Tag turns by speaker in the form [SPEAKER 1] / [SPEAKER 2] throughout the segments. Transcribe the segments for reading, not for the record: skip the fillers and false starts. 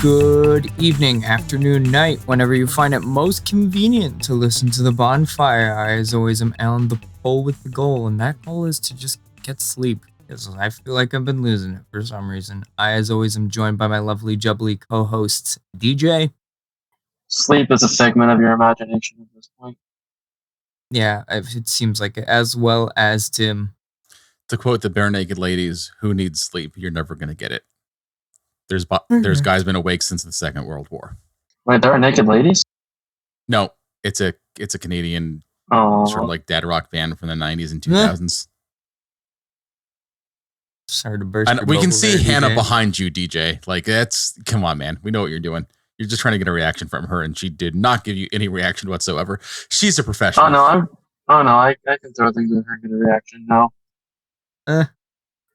[SPEAKER 1] Good evening, afternoon, night, whenever you find it most convenient to listen to the Bonfire. I, as always, am Alan, the pole with the goal, and that goal is to just get sleep, because I feel like I've been losing it for some reason. I, as always, am joined by my lovely, jubbly co-hosts, DJ.
[SPEAKER 2] Sleep is a figment of your imagination at this point.
[SPEAKER 1] Yeah, it seems like it, as well as Tim.
[SPEAKER 3] To quote the Bare Naked Ladies, who needs sleep? You're never going to get it. There's guys been awake since the Second World War.
[SPEAKER 2] Wait, there are naked ladies?
[SPEAKER 3] No, it's a Canadian sort of like dad rock band from the 90s and 2000s.
[SPEAKER 1] Sorry to burst.
[SPEAKER 3] We can see Hannah behind you, DJ. Like, come on, man. We know what you're doing. You're just trying to get a reaction from her, and she did not give you any reaction whatsoever. She's a professional.
[SPEAKER 2] I can throw things at her and get a reaction now.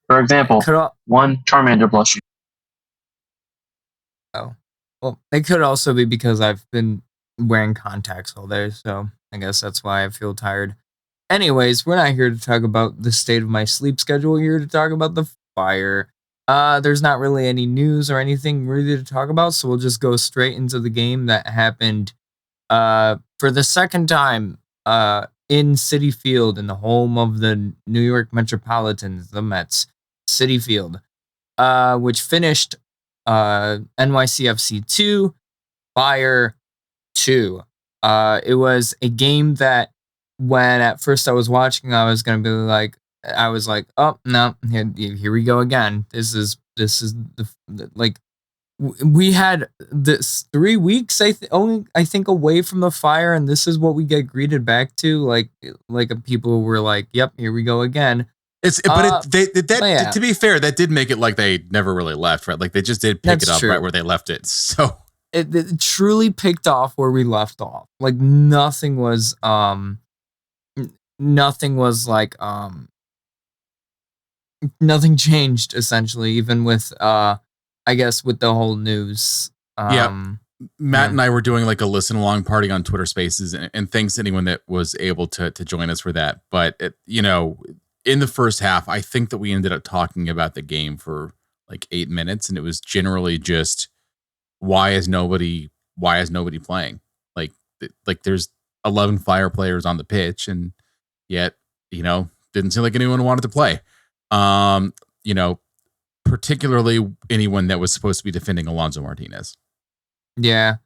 [SPEAKER 2] For example, one Charmander blushing.
[SPEAKER 1] Oh, well, it could also be because I've been wearing contacts all day, so I guess that's why I feel tired. Anyways, we're not here to talk about the state of my sleep schedule. We're here to talk about the fire. There's not really any news or anything really to talk about, so we'll just go straight into the game that happened for the second time in Citi Field, in the home of the New York Metropolitans, the Mets. Citi Field, which finished NYCFC 2, Fire 2. It was a game that when at first I was watching, I was like, oh no, here we go again. This is we had this 3 weeks I think away from the Fire, and this is what we get greeted back to. Like people were like, yep, here we go again.
[SPEAKER 3] To be fair, that did make it like they never really left, right? Like they just did pick it up right where they left it. So
[SPEAKER 1] it truly picked off where we left off. Like nothing was nothing changed essentially, even with I guess with the whole news.
[SPEAKER 3] Matt and I were doing like a listen along party on Twitter Spaces, and thanks to anyone that was able to join us for that. But in the first half, I think that we ended up talking about the game for like 8 minutes, and it was generally just why is nobody playing? Like there's 11 Fire players on the pitch, and yet didn't seem like anyone wanted to play. Particularly anyone that was supposed to be defending Alonso Martinez.
[SPEAKER 1] Yeah.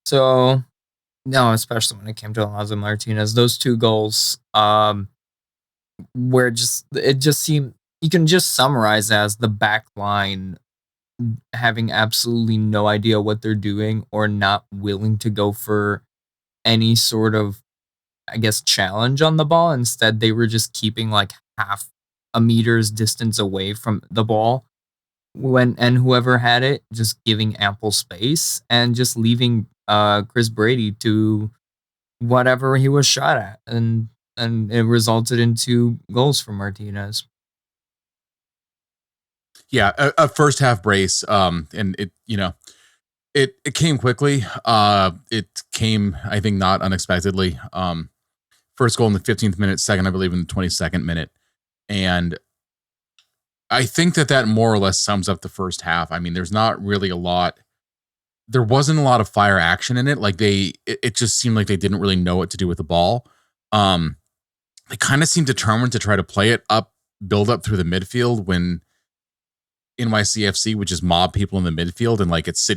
[SPEAKER 1] So no, especially when it came to Alonso Martinez, those two goals. Where it just seemed, you can just summarize as the back line having absolutely no idea what they're doing, or not willing to go for any sort of, I guess, challenge on the ball. Instead, they were just keeping like half a meter's distance away from the ball and whoever had it, just giving ample space and just leaving Chris Brady to whatever he was shot at. And it resulted in 2 goals for Martinez.
[SPEAKER 3] Yeah, a first half brace, and it came quickly. It came, I think, not unexpectedly. First goal in the 15th minute, second, I believe, in the 22nd minute, and I think that more or less sums up the first half. I mean, there's not really a lot. There wasn't a lot of Fire action in it. Like it just seemed like they didn't really know what to do with the ball. They kind of seemed determined to try to play it up, build up through the midfield when NYCFC would just mob people in the midfield, and like it's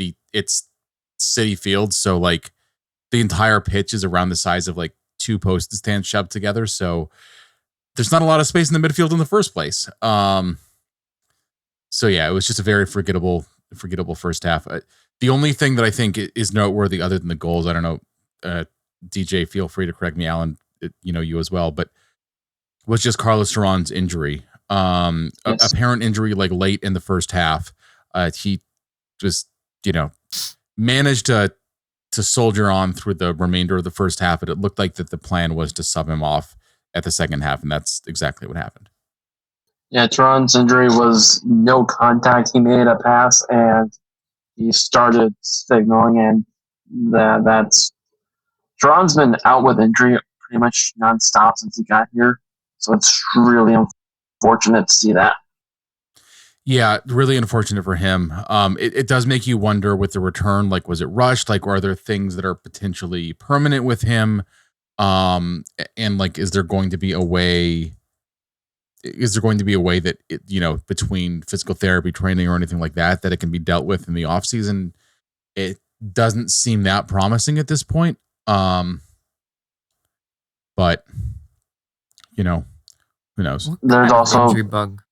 [SPEAKER 3] Citi Field, so like the entire pitch is around the size of like 2 postage stands shoved together. So there's not a lot of space in the midfield in the first place. So yeah, it was just a very forgettable first half. The only thing that I think is noteworthy other than the goals, I don't know, DJ, feel free to correct me, Alan, you as well, but was just Carlos Duran's injury.
[SPEAKER 2] Yes.
[SPEAKER 3] Apparent injury like late in the first half. He just, managed to soldier on through the remainder of the first half, but it looked like that the plan was to sub him off at the second half, and that's exactly what happened.
[SPEAKER 2] Yeah, Duran's injury was no contact. He made a pass and he started signaling, and that's Duran's been out with injury pretty much nonstop since he got here. So it's really unfortunate to see that.
[SPEAKER 3] Yeah, really unfortunate for him. It does make you wonder with the return, like, was it rushed? Like, are there things that are potentially permanent with him? And like, is there going to be a way? Is there going to be a way that between physical therapy training or anything like that, that it can be dealt with in the off season? It doesn't seem that promising at this point. But who knows?
[SPEAKER 2] There's also
[SPEAKER 1] injury bug.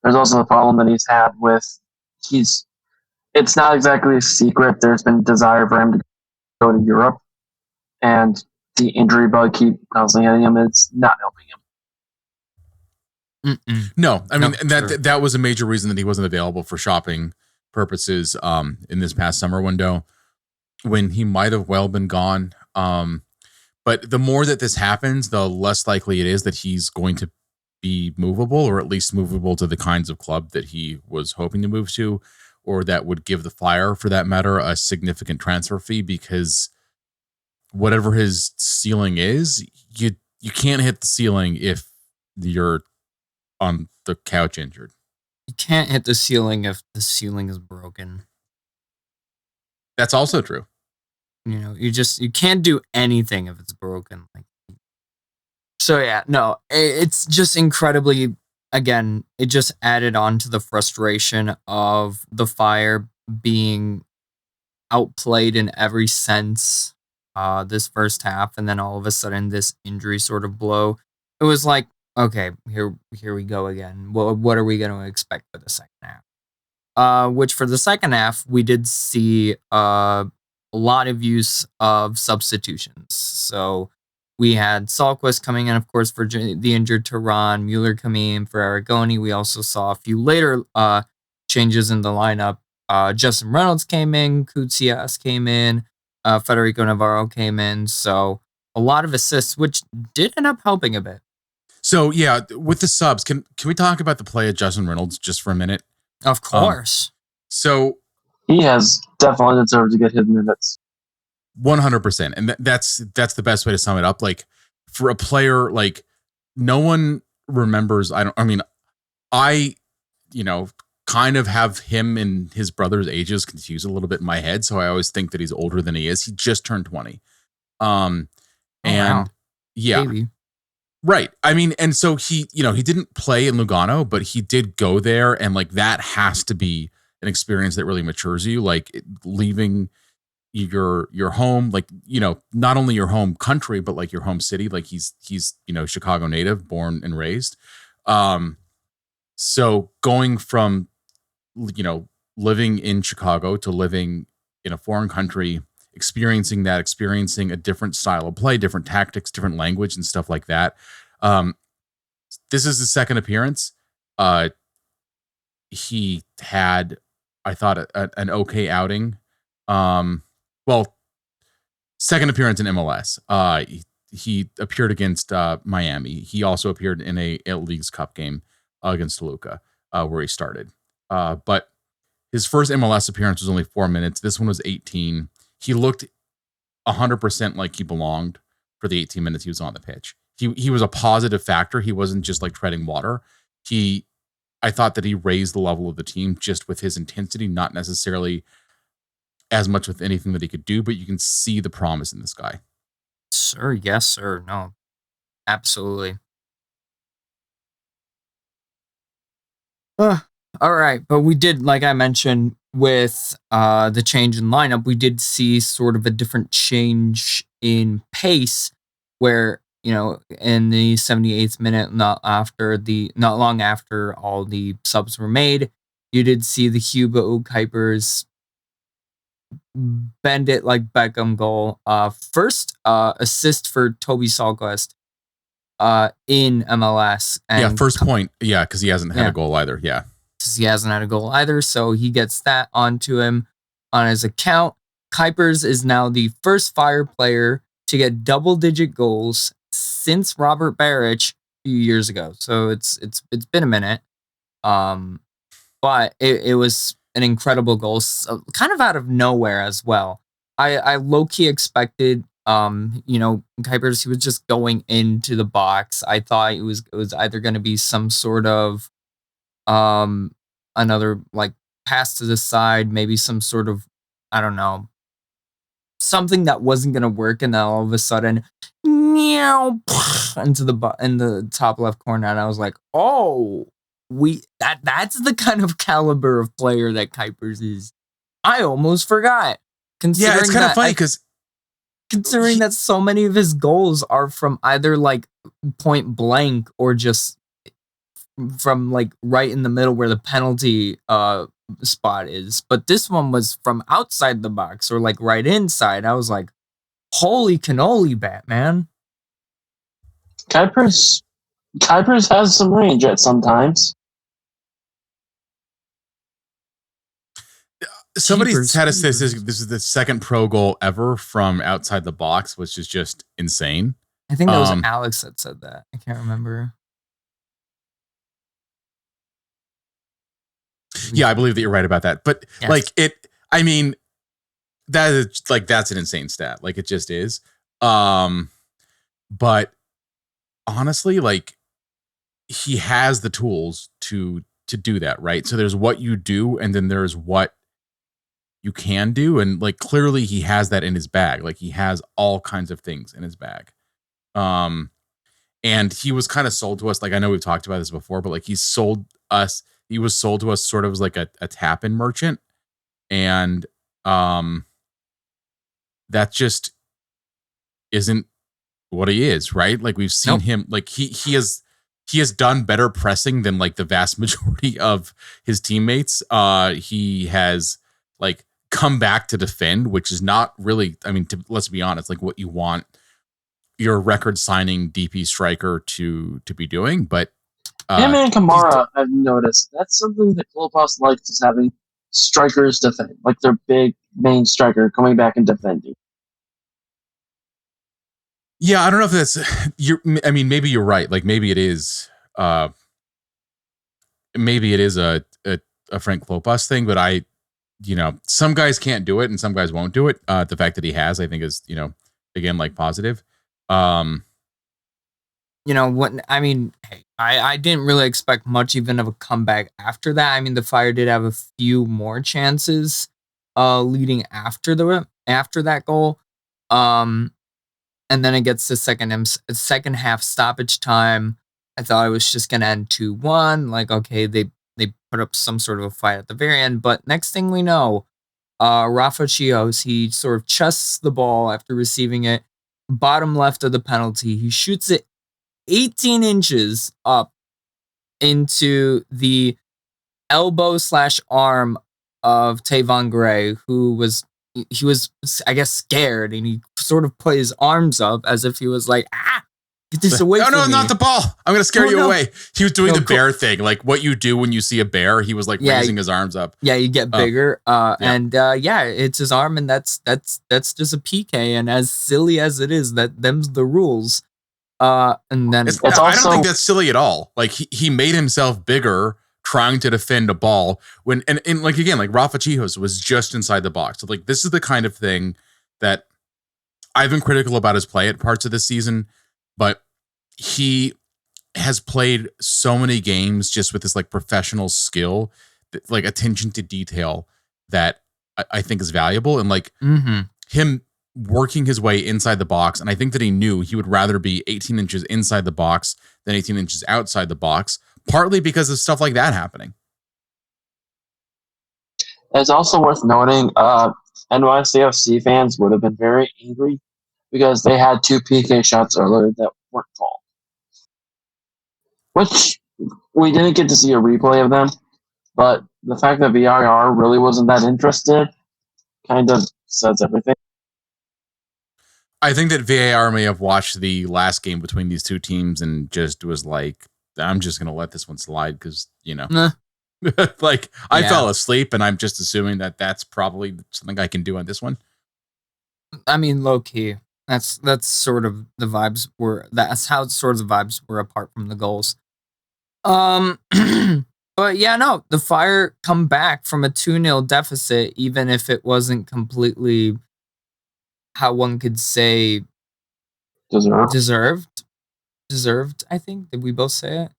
[SPEAKER 2] There's also the problem that he's had with it's not exactly a secret. There's been desire for him to go to Europe, and the injury bug keep constantly hitting him. It's not helping him.
[SPEAKER 3] No, I mean that was a major reason that he wasn't available for shopping purposes in this past summer window, when he might have well been gone. But the more that this happens, the less likely it is that he's going to be movable, or at least movable to the kinds of club that he was hoping to move to, or that would give the Fire, for that matter, a significant transfer fee, because whatever his ceiling is, you can't hit the ceiling if you're on the couch injured.
[SPEAKER 1] You can't hit the ceiling if the ceiling is broken.
[SPEAKER 3] That's also true.
[SPEAKER 1] You can't do anything if it's broken. So yeah, no, it's just incredibly, again, it just added on to the frustration of the Fire being outplayed in every sense this first half, and then all of a sudden this injury sort of blow. It was like, okay, here we go again. What are we going to expect for the second half? Which for the second half, we did see a lot of use of substitutions. So we had Salquist coming in, of course, for the injured Tehran, Mueller coming in for Aragoni. We also saw a few later changes in the lineup. Justin Reynolds came in, Kutsias came in, Federico Navarro came in. So a lot of assists, which did end up helping a bit.
[SPEAKER 3] So yeah, with the subs, can we talk about the play of Justin Reynolds just for a minute?
[SPEAKER 1] Of course.
[SPEAKER 3] So
[SPEAKER 2] he has definitely deserved to get his minutes.
[SPEAKER 3] 100%, and that's the best way to sum it up. Like, for a player, like, no one remembers. I kind of have him and his brother's ages confused a little bit in my head, so I always think that he's older than he is. He just turned 20. And
[SPEAKER 1] wow.
[SPEAKER 3] Yeah.
[SPEAKER 1] Baby.
[SPEAKER 3] Right. I mean, and so he didn't play in Lugano, but he did go there, and like, that has to be an experience that really matures you, like leaving your home, like, not only your home country, but like your home city. Like, he's Chicago native, born and raised. So going from living in Chicago to living in a foreign country, experiencing a different style of play, different tactics, different language, and stuff like that. This is his second appearance. He had, I thought, an okay outing. Well, second appearance in MLS. He appeared against Miami. He also appeared in a Leagues Cup game against Toluca, where he started. But his first MLS appearance was only 4 minutes. This one was 18. He looked 100% like he belonged for the 18 minutes he was on the pitch. He was a positive factor. He wasn't just like treading water. I thought that he raised the level of the team just with his intensity, not necessarily as much with anything that he could do, but you can see the promise in this guy.
[SPEAKER 1] Sir, yes, sir. No, absolutely. All right, but we did, like I mentioned, with the change in lineup, we did see sort of a different change in pace, where in the 78th minute, not long after all the subs were made, you did see the Hugo Cuypers bend it like Beckham goal. First assist for Toby Salquist in MLS. And
[SPEAKER 3] first point. Yeah, because he hasn't had a goal either. Yeah.
[SPEAKER 1] Because he hasn't had a goal either. So he gets that onto him on his account. Cuypers is now the first Fire player to get double-digit goals since Robert Baric a few years ago. So it's been a minute. But it was an incredible goal, kind of out of nowhere as well. I low-key expected, Cuypers, he was just going into the box. I thought it was either going to be some sort of Another like pass to the side, maybe some sort of, I don't know, something that wasn't gonna work, and then all of a sudden, meow, into in the top left corner, and I was like, oh, that's the kind of caliber of player that Cuypers is. I almost forgot.
[SPEAKER 3] Yeah, it's kind of funny because
[SPEAKER 1] considering that so many of his goals are from either like point blank or just from like right in the middle where the penalty spot is, but this one was from outside the box or like right inside. I was like, holy cannoli, Batman.
[SPEAKER 2] Cuypers has some range at sometimes.
[SPEAKER 3] Somebody had us say this is the second pro goal ever from outside the box, which is just insane.
[SPEAKER 1] I think that was Alex that said that. I can't remember.
[SPEAKER 3] Yeah, I believe that you're right about that. But
[SPEAKER 1] yes.
[SPEAKER 3] like I mean, that is like, that's an insane stat. Like it just is. But honestly, like he has the tools to do that, right? So there's what you do, and then there's what you can do, and like clearly he has that in his bag. Like he has all kinds of things in his bag. And he was kind of sold to us, like I know we've talked about this before, but like he was sold to us sort of as like a tap-in merchant, and that just isn't what he is, right? Like we've seen him, like he has done better pressing than like the vast majority of his teammates. He has like come back to defend, which is not really, I mean, let's be honest, like what you want your record signing DP striker to be doing. But
[SPEAKER 2] him and Kamara, I've noticed that's something that Klopas likes, is having strikers defend, like their big main striker coming back and defending.
[SPEAKER 3] Yeah, I don't know if that's I mean, maybe you're right. Like maybe it is a Frank Klopas thing, but some guys can't do it and some guys won't do it. The fact that he has, I think, is, again, like positive.
[SPEAKER 1] What I mean, hey, I didn't really expect much even of a comeback after that. I mean, the Fire did have a few more chances leading after that goal. And then it gets to second half stoppage time. I thought it was just gonna end 2-1. Like, okay, they put up some sort of a fight at the very end, but next thing we know, Rafa Chios, he sort of chests the ball after receiving it, bottom left of the penalty. He shoots it 18 inches up into the elbow/arm of Tavon Gray, who was, I guess, scared, and he sort of put his arms up as if he was like, get this away from me.
[SPEAKER 3] No, not the ball. I'm going to scare you away. He was doing the bear thing, like what you do when you see a bear. He was like raising his arms up.
[SPEAKER 1] Yeah, you get bigger. And it's his arm, and that's just a PK. And as silly as it is, them's the rules. And then
[SPEAKER 3] I don't think that's silly at all. Like he made himself bigger trying to defend a ball when, and like, again, like Rafa Chihos was just inside the box. So like, this is the kind of thing that I've been critical about his play at parts of this season, but he has played so many games just with this like professional skill, like attention to detail, that I think is valuable. And like him working his way inside the box. And I think that he knew he would rather be 18 inches inside the box than 18 inches outside the box, partly because of stuff like that happening.
[SPEAKER 2] It's also worth noting, NYCFC fans would have been very angry because they had 2 PK shots earlier that weren't called, which we didn't get to see a replay of them. But the fact that VAR really wasn't that interested kind of says everything.
[SPEAKER 3] I think that VAR may have watched the last game between these two teams and just was like, I'm just going to let this one slide because, like I fell asleep, and I'm just assuming that that's probably something I can do on this one.
[SPEAKER 1] I mean, low key, that's sort of the vibes were. That's how sort of the vibes were apart from the goals. But yeah, no, the Fire come back from a 2-0 deficit, even if it wasn't completely, how one could say, deserved. I think, did we both say it?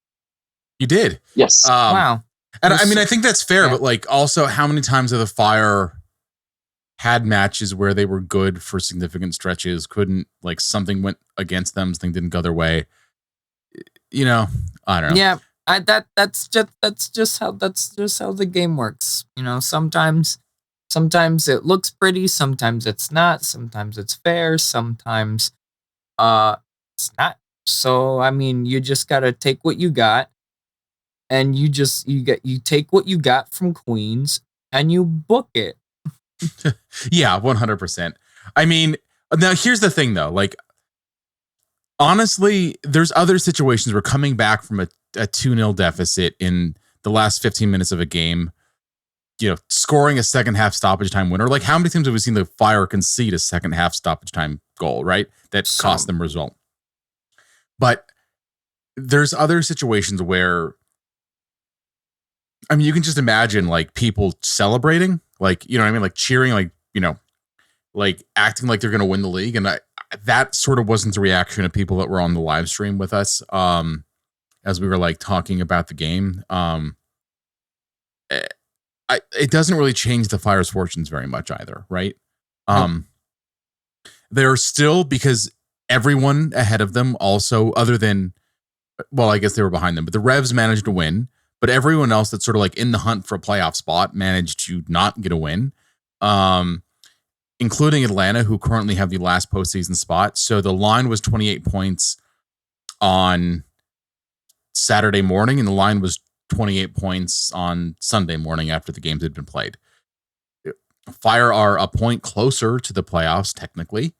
[SPEAKER 3] You did.
[SPEAKER 2] Yes.
[SPEAKER 1] Wow.
[SPEAKER 3] And I mean, I think that's fair, but like also how many times have the Fire had matches where they were good for significant stretches, couldn't, like, something went against them, something didn't go their way. You know, I don't know.
[SPEAKER 1] Yeah, that's just how the game works. You know, sometimes it looks pretty, sometimes it's not, sometimes it's fair, sometimes it's not. So I mean, you just gotta take what you got, and you take what you got from Queens and you book it.
[SPEAKER 3] Yeah, 100%. I mean, now here's the thing though, like, honestly, there's other situations where coming back from a 2-0 deficit in the last 15 minutes of a game, you know, scoring a second half stoppage time winner. Like, how many times have we seen the Fire concede a second half stoppage time goal, right? That cost them result. But there's other situations where, I mean, you can just imagine like people celebrating, like, you know what I mean? Like cheering, like, you know, like acting like they're going to win the league. And that sort of wasn't the reaction of people that were on the live stream with us. As we were like talking about the game. It doesn't really change the Fire's fortunes very much either, right? They're still, because everyone ahead of them also, other than, well, I guess they were behind them, but the Revs managed to win, but everyone else that's sort of like in the hunt for a playoff spot managed to not get a win, including Atlanta, who currently have the last postseason spot. So the line was 28 points on Saturday morning, and the line was 28 points on Sunday morning after the games had been played. Fire are a point closer to the playoffs, technically.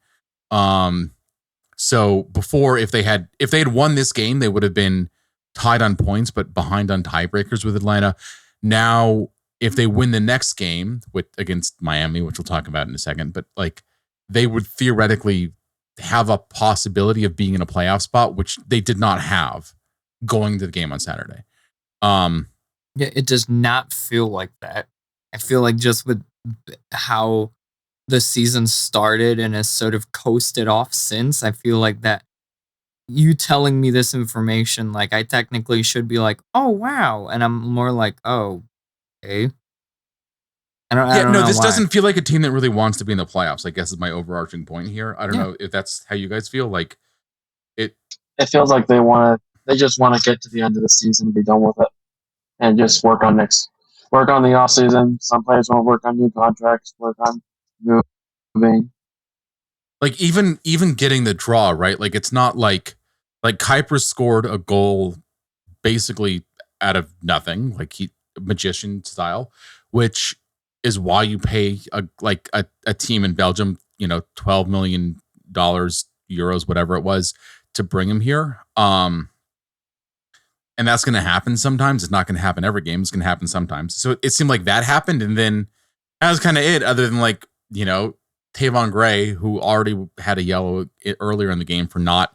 [SPEAKER 3] So before, if they had won this game, they would have been tied on points, but behind on tiebreakers with Atlanta. Now, if they win the next game against Miami, which we'll talk about in a second, but like they would theoretically have a possibility of being in a playoff spot, which they did not have going to the game on Saturday.
[SPEAKER 1] Yeah, it does not feel like that. I feel like just with how the season started and has sort of coasted off since, I feel like that you telling me this information, like I technically should be like, oh wow, and I'm more like, oh, okay. I don't know
[SPEAKER 3] this
[SPEAKER 1] why.
[SPEAKER 3] doesn't feel like a team that really wants to be in the playoffs, I guess is my overarching point here. I don't know if that's how you guys feel. Like it
[SPEAKER 2] feels like they just want to get to the end of the season and be done with it, and just work on the off season. Some players want to work on new contracts, work on moving.
[SPEAKER 3] Like even getting the draw, right? Like it's not like Cuypers scored a goal basically out of nothing, like magician style, which is why you pay a team in Belgium, you know, $12 million, euros, whatever it was, to bring him here. And that's going to happen sometimes. It's not going to happen every game. It's going to happen sometimes. So it seemed like that happened. And then that was kind of it, other than like, you know, Tavon Gray, who already had a yellow earlier in the game for not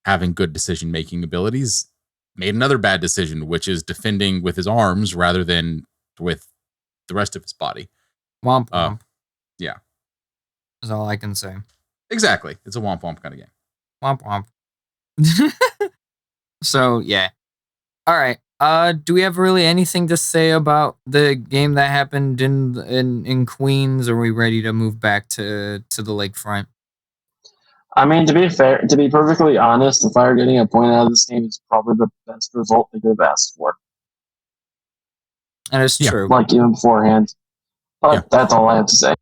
[SPEAKER 3] having good decision-making abilities, made another bad decision, which is defending with his arms rather than with the rest of his body.
[SPEAKER 1] Womp womp.
[SPEAKER 3] Yeah.
[SPEAKER 1] That's all I can say.
[SPEAKER 3] Exactly. It's a womp womp kind of game.
[SPEAKER 1] Womp womp. So, yeah. All right. Do we have really anything to say about the game that happened in Queens? Or are we ready to move back to the lakefront?
[SPEAKER 2] I mean, to be perfectly honest, the Fire getting a point out of this game is probably the best result they could have asked for.
[SPEAKER 1] And it's true.
[SPEAKER 2] Like even beforehand. But that's all I have to say.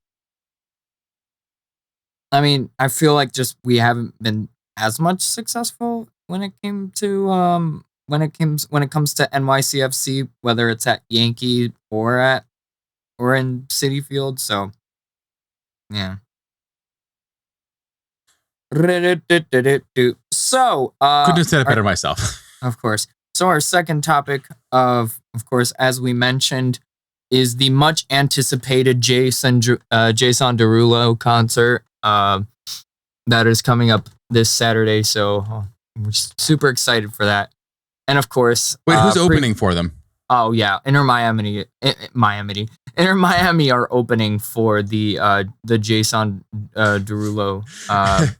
[SPEAKER 1] I mean, I feel like just we haven't been as much successful when it came to when it comes to NYCFC, whether it's at Yankee or in Citi Field. So yeah. So
[SPEAKER 3] couldn't have said it better myself.
[SPEAKER 1] Of course. So our second topic of course, as we mentioned, is the much anticipated Jason Derulo concert that is coming up this Saturday. So we're super excited for that. And of course,
[SPEAKER 3] wait, who's opening for them?
[SPEAKER 1] Oh yeah, Inter Miami are opening for the Jason Derulo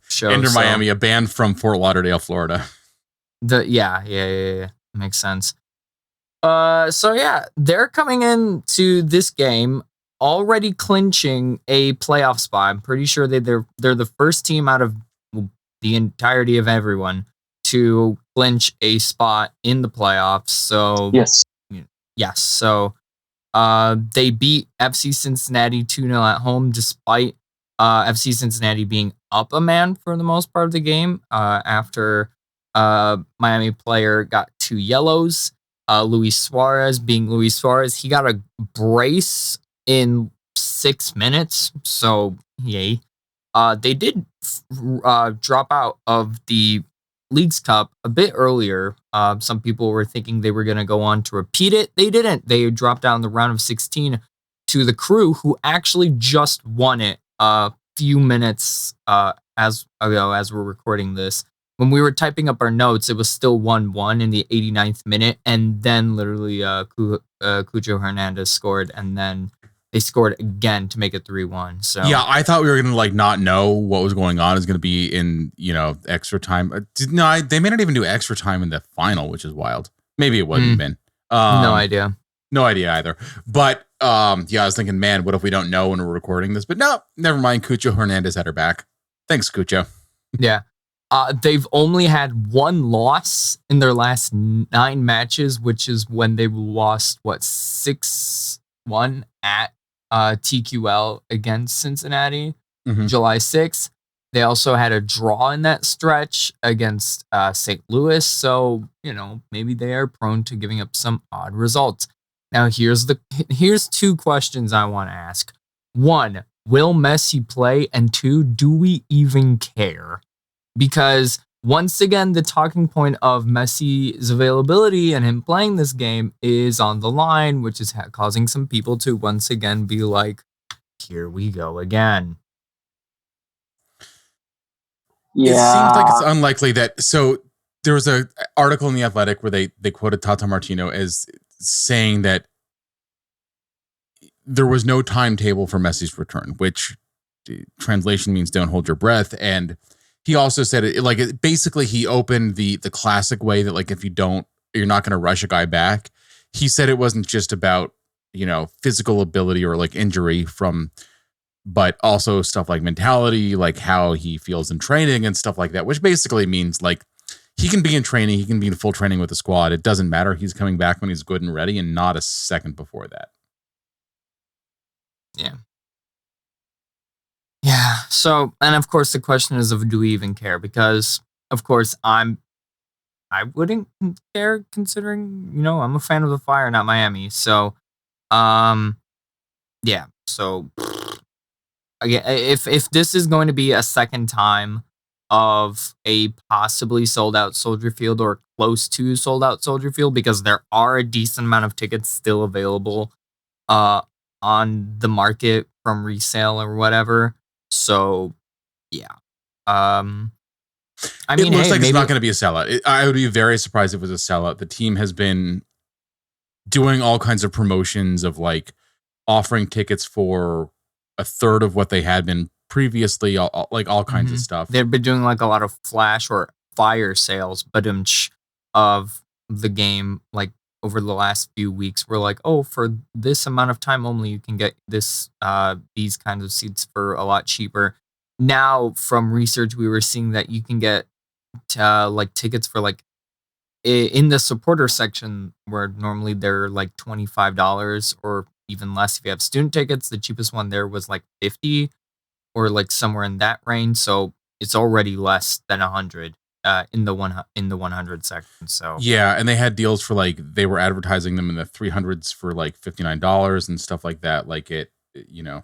[SPEAKER 1] show.
[SPEAKER 3] Inter Miami, a band from Fort Lauderdale, Florida.
[SPEAKER 1] Yeah, makes sense. So yeah, they're coming into this game already clinching a playoff spot. I'm pretty sure they're the first team out of the entirety of everyone to clinch a spot in the playoffs. So
[SPEAKER 2] Yes.
[SPEAKER 1] yes, so they beat FC Cincinnati 2-0 at home, despite FC Cincinnati being up a man for the most part of the game. After Miami player got 2 yellows. Luis Suarez, being Luis Suarez, he got a brace in 6 minutes. So yay. They did drop out of the Leagues Cup a bit earlier. Some people were thinking they were going to go on to repeat it. They didn't. They dropped down the round of 16 to the Crew, who actually just won it a few minutes as we're recording this. When we were typing up our notes, it was still 1-1 in the 89th minute, and then literally Cucho Hernandez scored, and then they scored again to make it 3-1. So
[SPEAKER 3] yeah, I thought we were gonna like not know what was going on is gonna be in extra time. No, they may not even do extra time in the final, which is wild. Maybe it wouldn't have been.
[SPEAKER 1] No idea.
[SPEAKER 3] No idea either. But yeah, I was thinking, man, what if we don't know when we're recording this? But no, never mind. Cucho Hernandez had her back. Thanks, Cucho.
[SPEAKER 1] Yeah. They've only had 1 loss in their last 9 matches, which is when they lost 6-1 at TQL against Cincinnati, July 6th. They also had a draw in that stretch against St. Louis. So, maybe they are prone to giving up some odd results. Now, here's 2 questions I want to ask. 1, will Messi play? And 2, do we even care? Because once again, the talking point of Messi's availability and him playing this game is on the line, which is causing some people to once again be like, here we go again.
[SPEAKER 3] Yeah. It seems like it's unlikely that. So there was an article in The Athletic where they quoted Tata Martino as saying that there was no timetable for Messi's return, which translation means don't hold your breath. And he also said basically he opened the classic way that like if you don't, you're not going to rush a guy back. He said it wasn't just about physical ability or like injury but also stuff like mentality, like how he feels in training and stuff like that, which basically means like he can be in training, he can be in full training with the squad. It doesn't matter. He's coming back when he's good and ready, and not a second before that.
[SPEAKER 1] Yeah. Yeah. So, and of course, the question is do we even care? Because, of course, I wouldn't care considering, I'm a fan of the Fire, not Miami. So, yeah. So, again, if this is going to be a second time of a possibly sold out Soldier Field or close to sold out Soldier Field, because there are a decent amount of tickets still available on the market from resale or whatever. So, yeah. I mean,
[SPEAKER 3] it looks like it's not going to be a sellout. I would be very surprised if it was a sellout. The team has been doing all kinds of promotions of like offering tickets for a third of what they had been previously, all kinds of stuff.
[SPEAKER 1] They've been doing like a lot of flash or fire sales, of the game, like over the last few weeks. We're like, oh, for this amount of time only, you can get these kinds of seats for a lot cheaper. Now, from research, we were seeing that you can get like tickets for like in the supporter section, where normally they're like $25 or even less if you have student tickets. The cheapest one there was like $50 or like somewhere in that range. So it's already less than $100 in the 100 section. So
[SPEAKER 3] yeah, and they had deals for like they were advertising them in the 300s for like $59 and stuff like that. Like it. Yeah.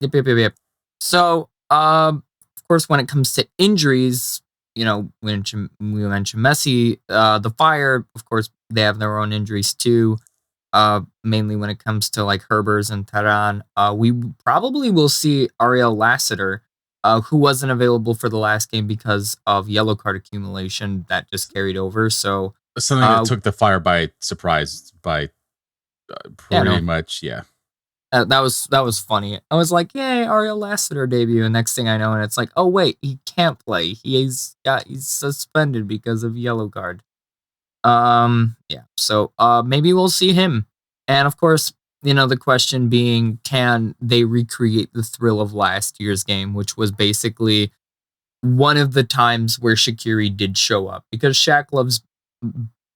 [SPEAKER 1] Yep. So of course, when it comes to injuries, we mentioned Messi, the Fire, of course, they have their own injuries too. Mainly when it comes to like Herbers and Tehran. We probably will see Ariel Lassiter, who wasn't available for the last game because of yellow card accumulation that just carried over. So
[SPEAKER 3] something that took the Fire by surprise by pretty much, yeah.
[SPEAKER 1] That was funny. I was like, yay, Ariel Lassiter debut. And next thing I know, and it's like, oh wait, he can't play. He's suspended because of yellow card. Yeah. So maybe we'll see him. And of course, the question being, can they recreate the thrill of last year's game, which was basically one of the times where Shaqiri did show up, because Shaq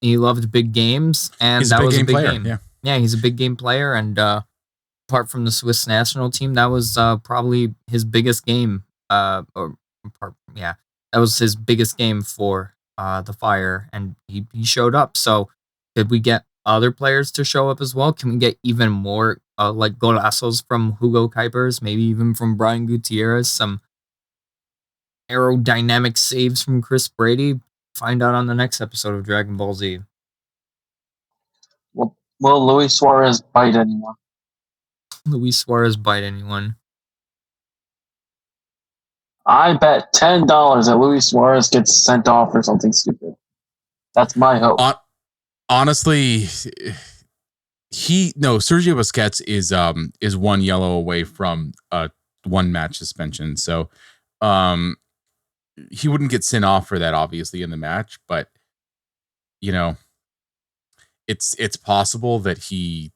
[SPEAKER 1] he loved big games, and
[SPEAKER 3] He's a
[SPEAKER 1] that
[SPEAKER 3] big
[SPEAKER 1] was a
[SPEAKER 3] game
[SPEAKER 1] big
[SPEAKER 3] player.
[SPEAKER 1] game.
[SPEAKER 3] Yeah.
[SPEAKER 1] Yeah, he's a big game player, and apart from the Swiss national team, that was probably his biggest game. Yeah, that was his biggest game for the Fire, and he showed up. So, did we get other players to show up as well? Can we get even more like golazos from Hugo Cuypers, maybe even from Brian Gutierrez, some aerodynamic saves from Chris Brady? Find out on the next episode of Dragon Ball Z.
[SPEAKER 2] Will Luis Suarez bite anyone?
[SPEAKER 1] Luis Suarez bite anyone?
[SPEAKER 2] I bet $10 that Luis Suarez gets sent off for something stupid. That's my hope.
[SPEAKER 3] Honestly, Sergio Busquets is one yellow away from one match suspension. So he wouldn't get sent off for that, obviously, in the match, but it's possible that he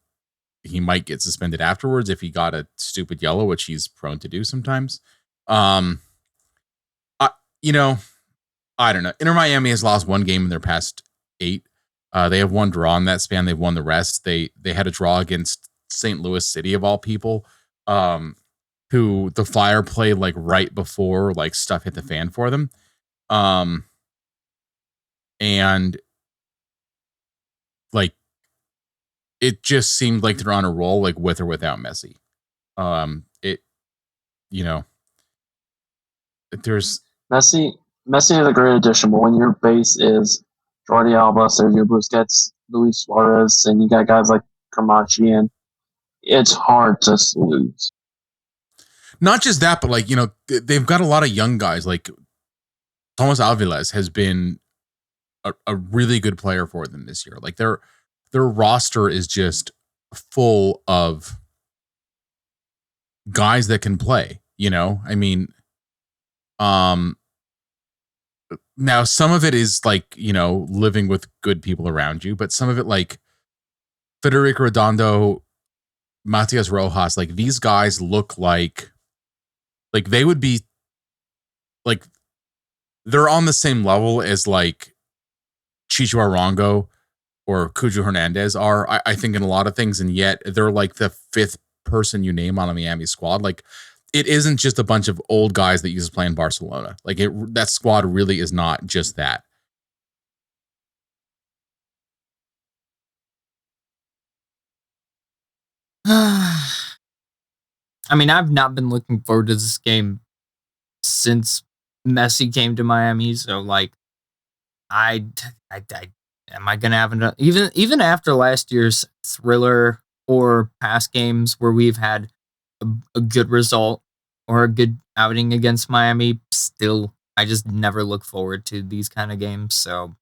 [SPEAKER 3] might get suspended afterwards if he got a stupid yellow, which he's prone to do sometimes. I don't know. Inter Miami has lost one game in their past 8. They have one draw in that span. They've won the rest. They had a draw against St. Louis City, of all people, who the Fire played like right before like stuff hit the fan for them. And like it just seemed like they're on a roll, like with or without Messi. There's
[SPEAKER 2] Messi is a great addition, but when your base is Jordi Alba, Sergio Busquets, Luis Suarez, and you got guys like Camachi, and it's hard to lose.
[SPEAKER 3] Not just that, but like, they've got a lot of young guys. Like Thomas Alvarez has been a really good player for them this year. Like their roster is just full of guys that can play, I mean, now some of it is like, living with good people around you, but some of it like Federico Redondo, Matias Rojas, like these guys look like they would be like, they're on the same level as like Chicho Arango or Cujo Hernandez are, I think, in a lot of things. And yet they're like the 5th person you name on a Miami squad. Like it isn't just a bunch of old guys that used to play in Barcelona. Like that squad really is not just that.
[SPEAKER 1] I mean, I've not been looking forward to this game since Messi came to Miami. So, like, am I gonna have enough? Even after last year's thriller or past games where we've had a good result or a good outing against Miami, still, I just never look forward to these kind of games. So,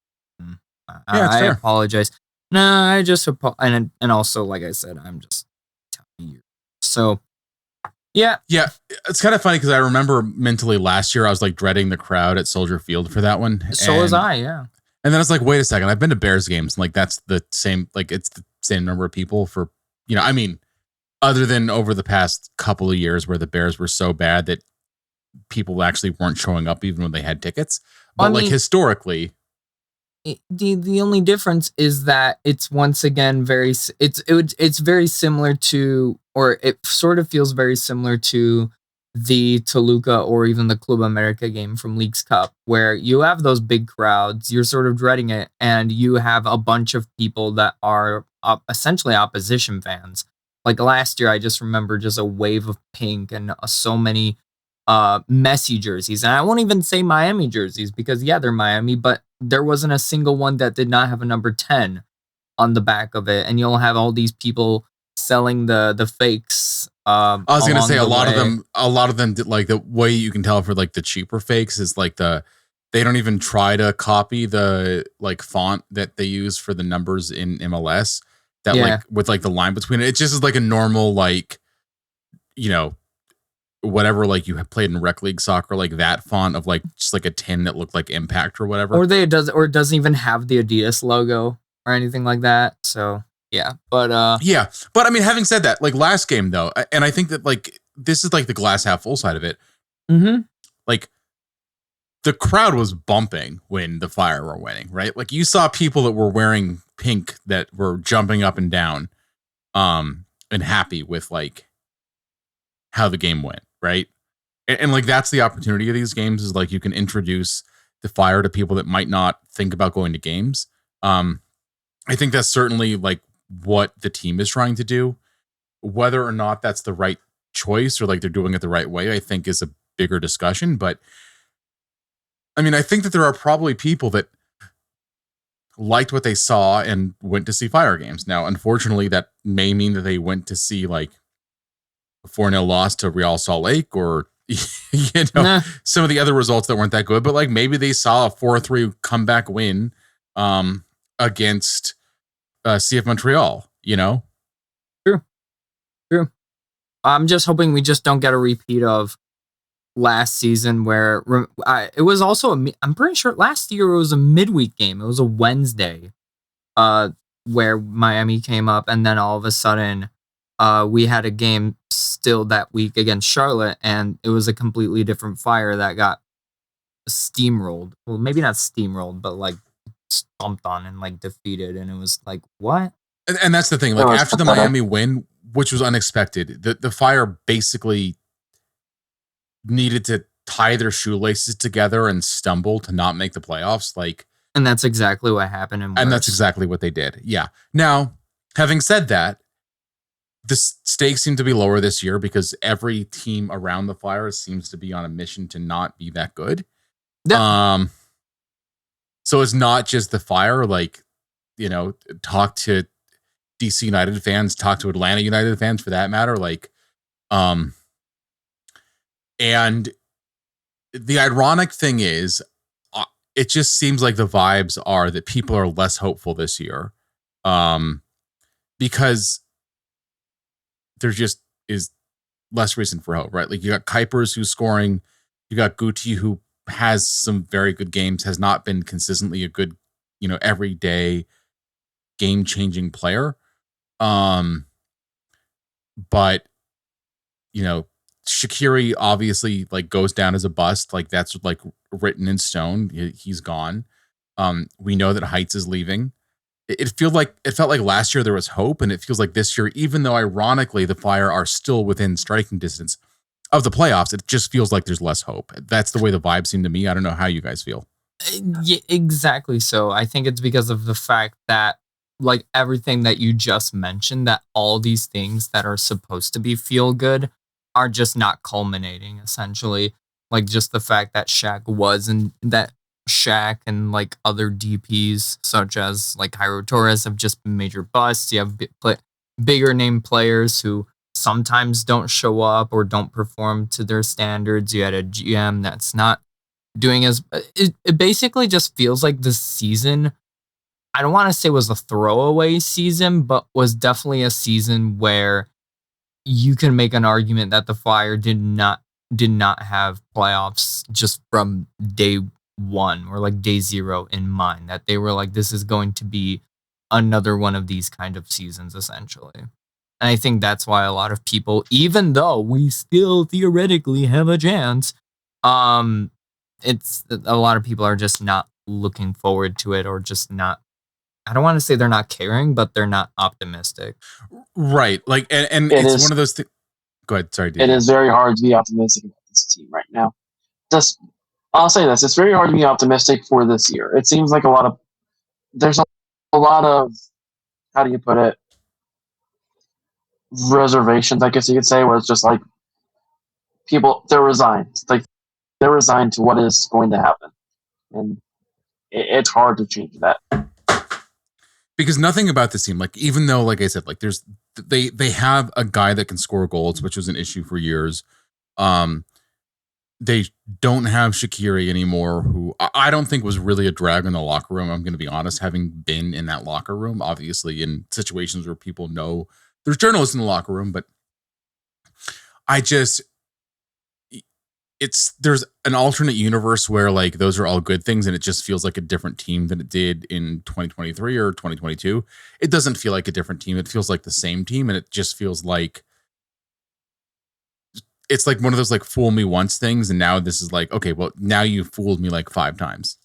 [SPEAKER 1] I apologize. No, I just and also, like I said, I'm just telling you. So. Yeah.
[SPEAKER 3] It's kind of funny because I remember mentally last year I was like dreading the crowd at Soldier Field for that one.
[SPEAKER 1] So was I, yeah.
[SPEAKER 3] And then it's like, wait a second, I've been to Bears games, and like that's the same, like it's the same number of people for, I mean, other than over the past couple of years where the Bears were so bad that people actually weren't showing up even when they had tickets. But historically,
[SPEAKER 1] the only difference is that it's once again it's very similar to, or it sort of feels very similar to the Toluca or even the Club America game from Leagues Cup, where you have those big crowds, you're sort of dreading it, and you have a bunch of people that are essentially opposition fans. Like last year, I just remember just a wave of pink and so many Messi jerseys, and I won't even say Miami jerseys because yeah, they're Miami, but there wasn't a single one that did not have a number 10 on the back of it, and you'll have all these people selling the fakes.
[SPEAKER 3] I was gonna say a lot of them did, like the way you can tell for like the cheaper fakes is like they don't even try to copy the like font that they use for the numbers in MLS that like with like the line between it. It just is like a normal like whatever, like you have played in rec league soccer, like that font of like just like a 10 that looked like Impact or whatever.
[SPEAKER 1] Or it doesn't even have the Adidas logo or anything like that. So yeah, but
[SPEAKER 3] yeah. But I mean, having said that, like last game though, and I think that like this is like the glass half full side of it. Like the crowd was bumping when the Fire were winning, right? Like you saw people that were wearing pink that were jumping up and down, and happy with like how the game went, right? And like that's the opportunity of these games is like you can introduce the Fire to people that might not think about going to games. I think that's certainly like what the team is trying to do. Whether or not that's the right choice or like they're doing it the right way, I think is a bigger discussion. But I mean, I think that there are probably people that liked what they saw and went to see Fire games. Now, unfortunately, that may mean that they went to see like a 4-0 loss to Real Salt Lake or, some of the other results that weren't that good. But like maybe they saw a 4-3 comeback win against CF Montreal,
[SPEAKER 1] True. I'm just hoping we just don't get a repeat of last season where it was also I'm pretty sure last year it was a midweek game. It was a Wednesday where Miami came up, and then all of a sudden we had a game still that week against Charlotte, and it was a completely different Fire that got steamrolled. Well, maybe not steamrolled, but like stomped on and like defeated, and it was like, what?
[SPEAKER 3] And that's the thing. Like after the Miami win, which was unexpected, the Fire basically needed to tie their shoelaces together and stumble to not make the playoffs. Like,
[SPEAKER 1] and that's exactly what happened.
[SPEAKER 3] And that's exactly what they did. Yeah. Now, having said that, the stakes seem to be lower this year because every team around the Fire seems to be on a mission to not be that good. Yeah. So it's not just the Fire, like, talk to DC United fans, talk to Atlanta United fans for that matter. Like, and the ironic thing is, it just seems like the vibes are that people are less hopeful this year, because there just is less reason for hope, right? Like you got Cuypers who's scoring, you got Guti who has some very good games, has not been consistently a good, everyday game-changing player. But Shaqiri obviously like goes down as a bust. Like that's like written in stone. He's gone. We know that Heights is leaving. It felt like last year there was hope, and it feels like this year, even though ironically the Fire are still within striking distance of the playoffs, it just feels like there's less hope. That's the way the vibes seem to me. I don't know how you guys feel.
[SPEAKER 1] Yeah, exactly. So I think it's because of the fact that like everything that you just mentioned, that all these things that are supposed to be feel good are just not culminating, essentially. Like just the fact that Shaq and like other DPs such as like Jairo Torres have just been major busts. You have bigger name players who sometimes don't show up or don't perform to their standards. You had a GM that's not doing as it basically just feels like this season, I don't want to say was a throwaway season, but was definitely a season where you can make an argument that the Fire did not have playoffs just from day one or like day zero in mind, that they were like, this is going to be another one of these kind of seasons, essentially. And I think that's why a lot of people, even though we still theoretically have a chance, it's a lot of people are just not looking forward to it, or just not, I don't want to say they're not caring, but they're not optimistic.
[SPEAKER 3] Right. Like, and it's one of those things. Go ahead. Sorry, dude.
[SPEAKER 2] It is very hard to be optimistic about this team right now. I'll say this. It's very hard to be optimistic for this year. It seems like there's a lot of, how do you put it, reservations, I guess you could say, where it's just like people, they're resigned. Like they're resigned to what is going to happen. And it's hard to change that.
[SPEAKER 3] Because nothing about this team, like, even though, like I said, like they have a guy that can score goals, which was an issue for years. They don't have Shaqiri anymore, who I don't think was really a drag in the locker room. I'm going to be honest, having been in that locker room, obviously in situations where people know there's journalists in the locker room, but there's an alternate universe where like those are all good things and it just feels like a different team than it did in 2023 or 2022. It doesn't feel like a different team. It feels like the same team, and it just feels like it's like one of those like fool me once things, and now this is like, okay, well, now you fooled me like 5 times.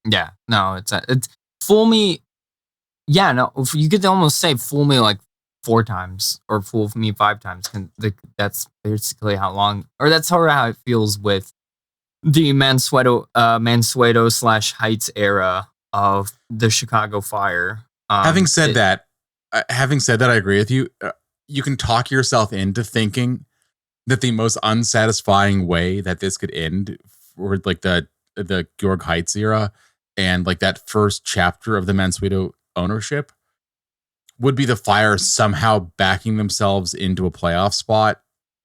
[SPEAKER 1] Yeah, no, it's fool me. Yeah, no, you could almost say fool me like 4 times or fool me 5 times. That's basically how long, or that's how it feels with the Mansueto / Heights era of the Chicago Fire.
[SPEAKER 3] Having said that, I agree with you. You can talk yourself into thinking that the most unsatisfying way that this could end for like the Georg Heights era and like that first chapter of the Mansueto ownership would be the Fire somehow backing themselves into a playoff spot,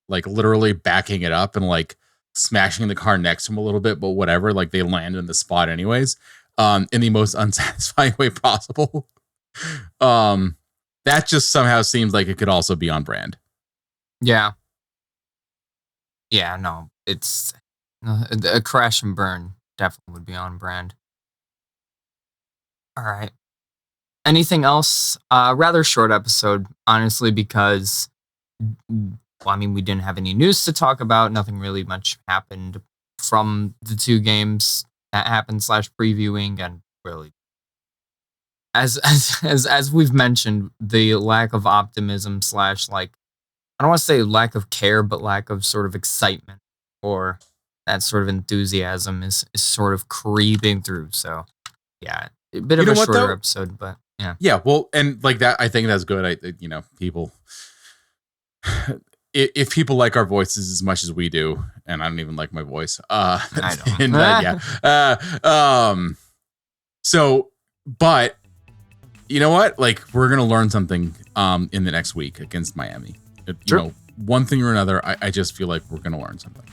[SPEAKER 3] like literally backing it up and like smashing the car next to them a little bit, but whatever, like they land in the spot anyways, in the most unsatisfying way possible. That just somehow seems like it could also be on brand.
[SPEAKER 1] Yeah. Yeah, no, it's a crash and burn definitely would be on brand. All right. Anything else? Rather short episode, honestly, because we didn't have any news to talk about. Nothing really much happened from the 2 games that happened / previewing, and really, as we've mentioned, the lack of optimism / like, I don't want to say lack of care, but lack of sort of excitement or that sort of enthusiasm is sort of creeping through. So yeah, a bit of a shorter episode, but yeah.
[SPEAKER 3] Yeah, well, and like that, I think that's good. People, if people like our voices as much as we do, and I don't even like my voice,
[SPEAKER 1] I don't.
[SPEAKER 3] So, but you know what? Like, we're gonna learn something in the next week against Miami. One thing or another, I just feel like we're gonna learn something.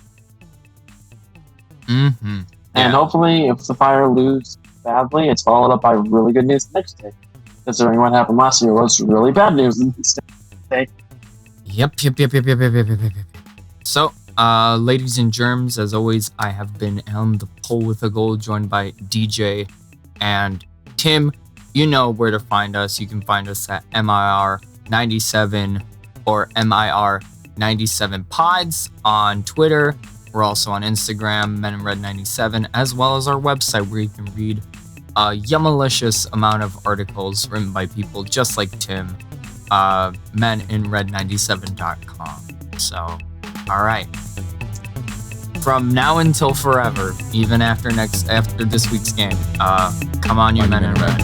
[SPEAKER 1] Mm-hmm.
[SPEAKER 2] And hopefully, if the Fire lose badly, it's followed up by really good news the next day. Considering what happened last year was really bad news the next day.
[SPEAKER 1] Yep. So, ladies and germs, as always, I have been on the Pole with a Goal, joined by DJ and Tim. You know where to find us. You can find us at MIR97 or MIR97pods on Twitter. We're also on Instagram, Men in Red 97, as well as our website where you can read a yummalicious amount of articles written by people just like Tim, meninred97.com. So, all right. From now until forever, even after this week's game, come on, you Men in Red.